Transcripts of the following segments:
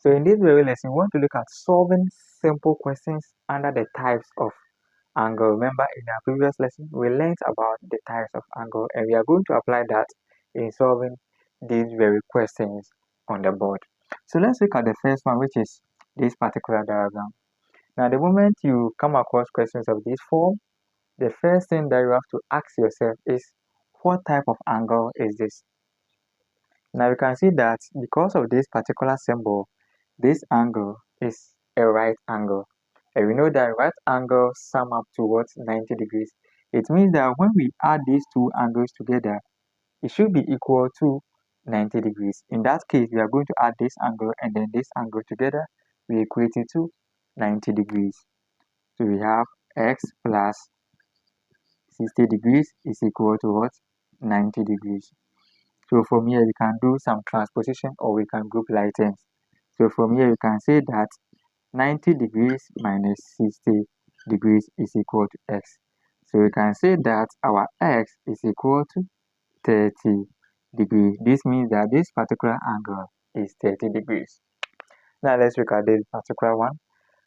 So in this very lesson, we want to look at solving simple questions under the types of angle. Remember, in our previous lesson, we learned about the types of angle, and we are going to apply that in solving these very questions on the board. So let's look at the first one, which is this particular diagram. Now, the moment you come across questions of this form, the first thing that you have to ask yourself is, what type of angle is this? Now you can see that because of this particular symbol, this angle is a right angle. And we know that right angles sum up towards 90 degrees. It means that when we add these two angles together, it should be equal to 90 degrees. In that case, we are going to add this angle and then this angle together, we equate it to 90 degrees. So we have x plus 60 degrees is equal to what? 90 degrees. So from here, we can do some transposition or we can group like terms. So from here, you can say that 90 degrees minus 60 degrees is equal to x. So we can say that our x is equal to 30 degrees. This means that this particular angle is 30 degrees. Now let's look at this particular one.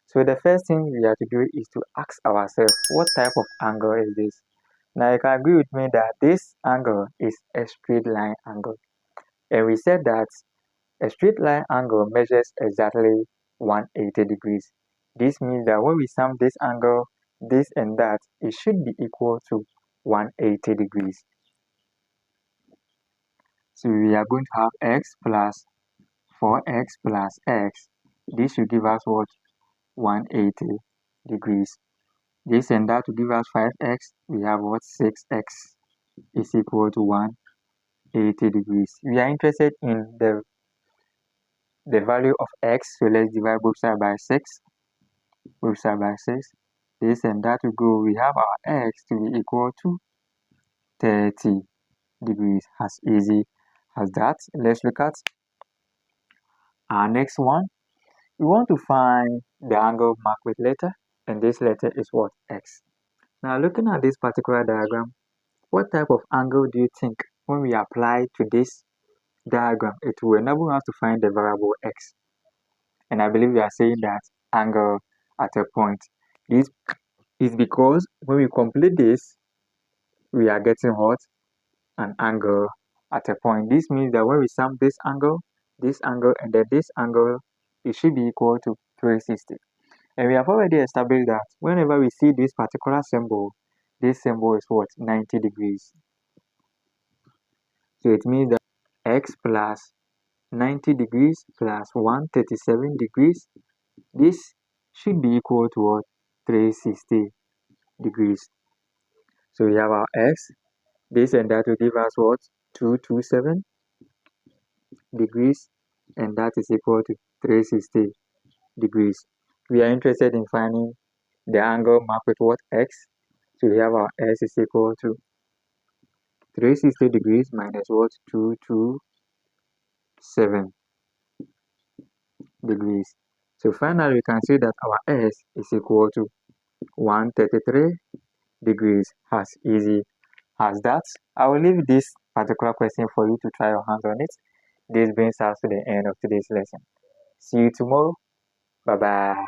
So the first thing we have to do is to ask ourselves, what type of angle is this? Now you can agree with me that this angle is a straight line angle. And we said that a straight line angle measures exactly 180 degrees. This means that when we sum this angle, this and that, it should be equal to 180 degrees. So we are going to have x plus 4x plus x. This should give us what? 180 degrees. This and that to give us 5x, we have what? 6x is equal to 180 degrees. We are interested in the value of x, so let's divide both sides by 6. Both sides by 6. This and that to go, we have our x to be equal to 30 degrees. As easy as that. Let's look at our next one. We want to find the angle marked with letter, and this letter is what? X. Now looking at this particular diagram, what type of angle do you think when we apply to this diagram, it will enable us to find the variable x? And I believe we are saying that angle at a point. This is because when we complete this, we are getting what? An angle at a point. This means that when we sum this angle, and then this angle, it should be equal to 360. And we have already established that whenever we see this particular symbol, this symbol is what? 90 degrees. So it means that x plus 90 degrees plus 137 degrees, this should be equal to what? 360 degrees. So we have our x, this and that will give us what? 227 degrees, and that is equal to 360 degrees. We are interested in finding the angle marked with what? X. So we have our x is equal to 360 degrees minus what? 227 degrees. So finally, we can see that our s is equal to 133 degrees. As easy as that. I will leave this particular question for you to try your hands on it. This brings us to the end of today's lesson. See you tomorrow. Bye bye.